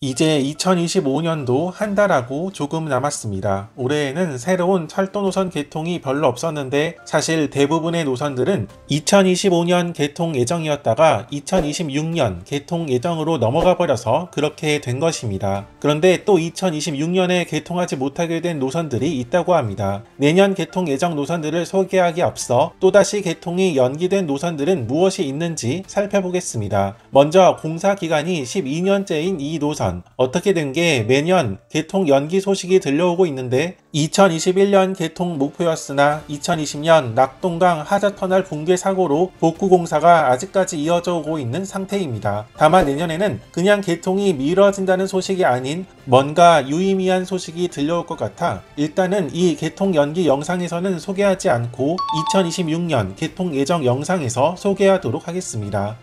이제 2025년도 한 달하고 조금 남았습니다. 올해에는 새로운 철도 노선 개통이 별로 없었는데 사실 대부분의 노선들은 2025년 개통 예정이었다가 2026년 개통 예정으로 넘어가 버려서 그렇게 된 것입니다. 그런데 또 2026년에 개통하지 못하게 된 노선들이 있다고 합니다. 내년 개통 예정 노선들을 소개하기 앞서 또다시 개통이 연기된 노선들은 무엇이 있는지 살펴보겠습니다. 먼저 공사 기간이 12년째인 이 노선, 어떻게 된 게 매년 개통 연기 소식이 들려오고 있는데 2021년 개통 목표였으나 2020년 낙동강 하자터널 붕괴 사고로 복구 공사가 아직까지 이어져 오고 있는 상태입니다. 다만 내년에는 그냥 개통이 미뤄진다는 소식이 아닌 뭔가 유의미한 소식이 들려올 것 같아 일단은 이 개통 연기 영상에서는 소개하지 않고 2026년 개통 예정 영상에서 소개하도록 하겠습니다.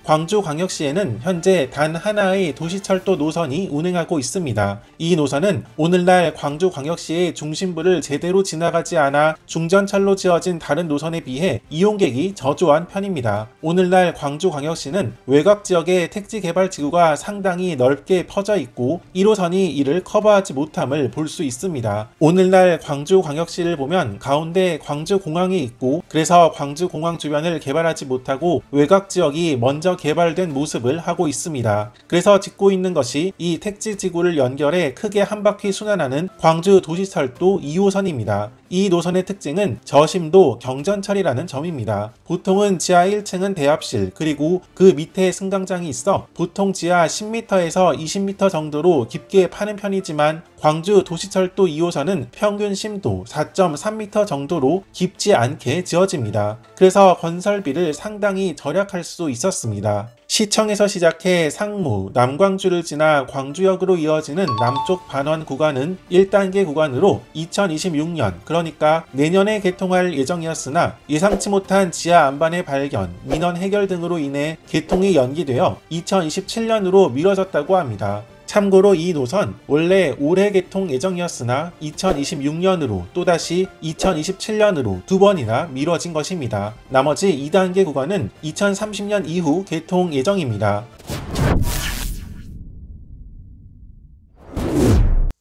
광주광역시에는 현재 단 하나의 도시철도 노선이 운행하고 있습니다. 이 노선은 오늘날 광주광역시의 중심부를 제대로 지나가지 않아 중전철로 지어진 다른 노선에 비해 이용객이 저조한 편입니다. 오늘날 광주광역시는 외곽 지역의 택지개발지구가 상당히 넓게 퍼져 있고 1호선이 이를 커버하지 못함을 볼 수 있습니다. 오늘날 광주광역시를 보면 가운데 광주공항이 있고 그래서 광주공항 주변을 개발하지 못하고 외곽 지역이 먼저 개발된 모습을 하고 있습니다. 그래서 짓고 있는 것이 이 택지지구를 연결해 크게 한 바퀴 순환하는 광주 도시철도 2호선입니다. 이 노선의 특징은 저심도 경전철이라는 점입니다. 보통은 지하 1층은 대합실 그리고 그 밑에 승강장이 있어 보통 지하 10m에서 20m 정도로 깊게 파는 편이지만 광주 도시철도 2호선은 평균 심도 4.3m 정도로 깊지 않게 지어집니다. 그래서 건설비를 상당히 절약할 수 있었습니다. 시청에서 시작해 상무, 남광주를 지나 광주역으로 이어지는 남쪽 반원 구간은 1단계 구간으로 2026년 그러니까 내년에 개통할 예정이었으나 예상치 못한 지하 안반의 발견, 민원 해결 등으로 인해 개통이 연기되어 2027년으로 미뤄졌다고 합니다. 참고로 이 노선 원래 올해 개통 예정이었으나 2026년으로 또다시 2027년으로 두 번이나 미뤄진 것입니다. 나머지 2단계 구간은 2030년 이후 개통 예정입니다.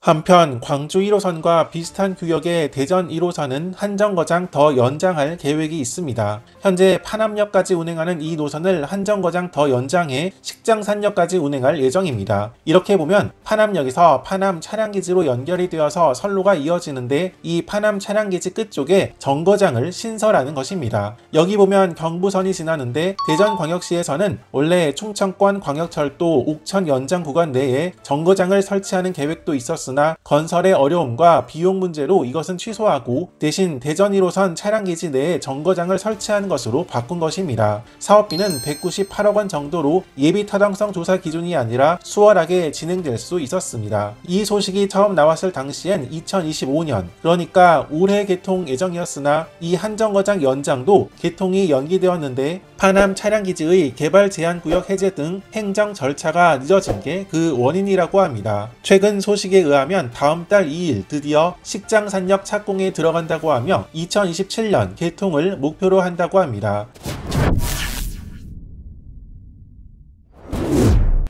한편 광주 1호선과 비슷한 규격의 대전 1호선은 한 정거장 더 연장할 계획이 있습니다. 현재 파남역까지 운행하는 이 노선을 한 정거장 더 연장해 식장산역까지 운행할 예정입니다. 이렇게 보면 파남역에서 파남 차량기지로 연결이 되어서 선로가 이어지는데 이 파남 차량기지 끝쪽에 정거장을 신설하는 것입니다. 여기 보면 경부선이 지나는데 대전광역시에서는 원래 충청권 광역철도 옥천 연장 구간 내에 정거장을 설치하는 계획도 있었으나 건설의 어려움과 비용 문제로 이것은 취소하고 대신 대전 1호선 차량기지 내에 정거장을 설치하는 것으로 바꾼 것입니다. 사업비는 198억 원 정도로 예비 타당성 조사 기준이 아니라 수월하게 진행될 수 있었습니다. 이 소식이 처음 나왔을 당시엔 2025년 그러니까 올해 개통 예정이었으나 이 한정거장 연장도 개통이 연기되었는데 파남 차량기지의 개발 제한구역 해제 등 행정 절차가 늦어진 게 그 원인이라고 합니다. 최근 소식에 의하면 다음 달 2일 드디어 식장산역 착공에 들어간다고 하며 2027년 개통을 목표로 한다고 합니다.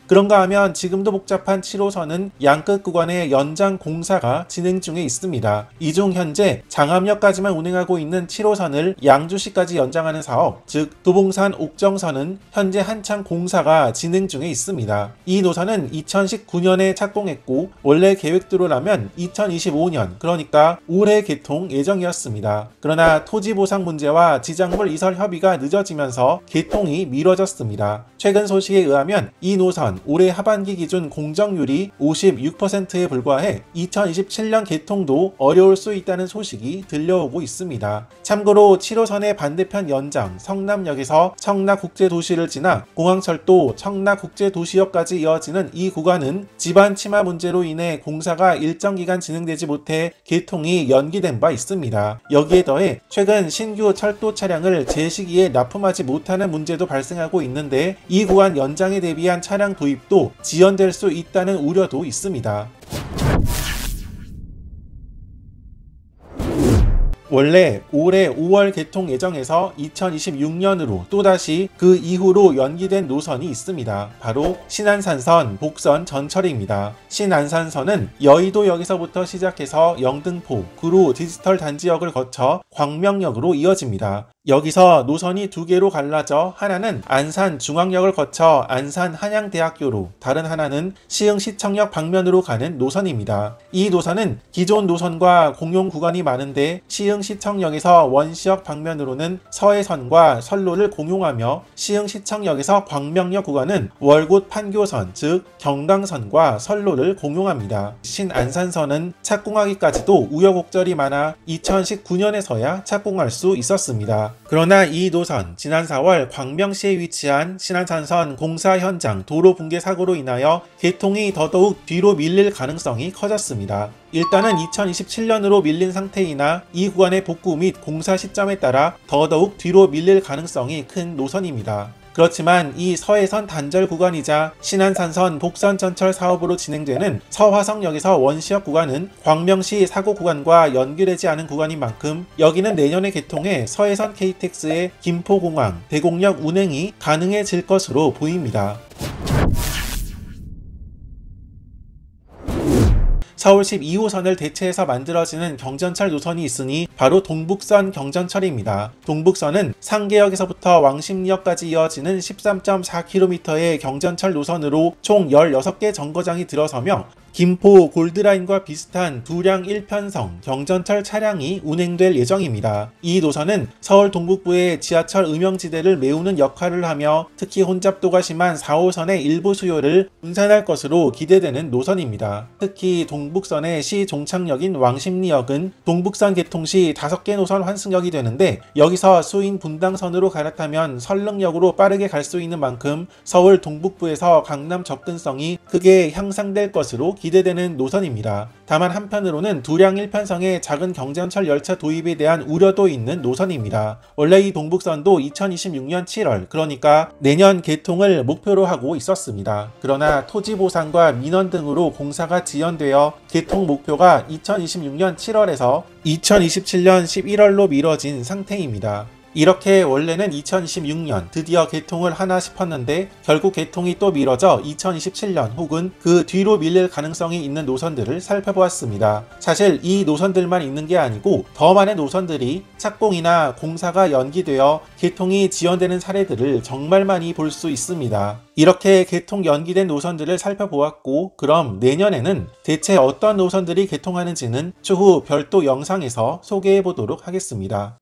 그런가 하면 지금도 복잡한 7호선은 양끝 구간의 연장 공사가 진행 중에 있습니다. 이 중 현재 장암역까지만 운행하고 있는 7호선을 양주시까지 연장하는 사업, 즉 도봉산 옥정선은 현재 한창 공사가 진행 중에 있습니다. 이 노선은 2019년에 착공했고 원래 계획대로라면 2025년 그러니까 올해 개통 예정이었습니다. 그러나 토지 보상 문제와 지작물 이설 협의가 늦어지면서 개통이 미뤄졌습니다. 최근 소식에 의하면 이 노선 올해 하반기 기준 공정률이 56%에 불과해 2027년 개통도 어려울 수 있다는 소식이 들려오고 있습니다. 참고로 7호선의 반대편 연장 성남역에서 청라국제도시를 지나 공항철도 청라국제도시역까지 이어지는 이 구간은 지반 침하 문제로 인해 공사가 일정 기간 진행되지 못해 개통이 연기된 바 있습니다. 여기에 더해 최근 신규 철도 차량을 제 시기에 납품하지 못하는 문제도 발생하고 있는데 이 구간 연장에 대비한 차량 도입도 지연될 수 있다는 우려도 있습니다. 원래 올해 5월 개통 예정에서 2026년으로 또다시 그 이후로 연기된 노선이 있습니다. 바로 신안산선, 복선, 전철입니다. 신안산선은 여의도역에서부터 시작해서 영등포, 구로 디지털 단지역을 거쳐 광명역으로 이어집니다. 여기서 노선이 두 개로 갈라져 하나는 안산 중앙역을 거쳐 안산 한양대학교로, 다른 하나는 시흥시청역 방면으로 가는 노선입니다. 이 노선은 기존 노선과 공용 구간이 많은데 시흥시청역에서 원시역 방면으로는 서해선과 선로를 공용하며 시흥시청역에서 광명역 구간은 월곶 판교선, 즉 경강선과 선로를 공용합니다. 신안산선은 착공하기까지도 우여곡절이 많아 2019년에서야 착공할 수 있었습니다. 그러나 이 노선, 지난 4월 광명시에 위치한 신안산선 공사 현장 도로 붕괴 사고로 인하여 개통이 더더욱 뒤로 밀릴 가능성이 커졌습니다. 일단은 2027년으로 밀린 상태이나 이 구간의 복구 및 공사 시점에 따라 더더욱 뒤로 밀릴 가능성이 큰 노선입니다. 그렇지만 이 서해선 단절 구간이자 신안산선 복선 전철 사업으로 진행되는 서화성역에서 원시역 구간은 광명시 사고 구간과 연결되지 않은 구간인 만큼 여기는 내년에 개통해 서해선 KTX의 김포공항, 대곡역 운행이 가능해질 것으로 보입니다. 서울 12호선을 대체해서 만들어지는 경전철 노선이 있으니 바로 동북선 경전철입니다. 동북선은 상계역에서부터 왕십리역까지 이어지는 13.4km의 경전철 노선으로 총 16개 정거장이 들어서며 김포 골드라인과 비슷한 두량 1편성 경전철 차량이 운행될 예정입니다. 이 노선은 서울 동북부의 지하철 음영지대를 메우는 역할을 하며 특히 혼잡도가 심한 4호선의 일부 수요를 분산할 것으로 기대되는 노선입니다. 특히 동북선의 시 종착역인 왕십리역은 동북선 개통 시 5개 노선 환승역이 되는데 여기서 수인 분당선으로 갈아타면 설릉역으로 빠르게 갈 수 있는 만큼 서울 동북부에서 강남 접근성이 크게 향상될 것으로 기대되는 노선입니다. 다만 한편으로는 두량 1편성의 작은 경전철 열차 도입에 대한 우려도 있는 노선입니다. 원래 이 동북선도 2026년 7월, 그러니까 내년 개통을 목표로 하고 있었습니다. 그러나 토지 보상과 민원 등으로 공사가 지연되어 개통 목표가 2026년 7월에서 2027년 11월로 미뤄진 상태입니다. 이렇게 원래는 2026년 드디어 개통을 하나 싶었는데 결국 개통이 또 미뤄져 2027년 혹은 그 뒤로 밀릴 가능성이 있는 노선들을 살펴보았습니다. 사실 이 노선들만 있는 게 아니고 더 많은 노선들이 착공이나 공사가 연기되어 개통이 지연되는 사례들을 정말 많이 볼 수 있습니다. 이렇게 개통 연기된 노선들을 살펴보았고, 그럼 내년에는 대체 어떤 노선들이 개통하는지는 추후 별도 영상에서 소개해 보도록 하겠습니다.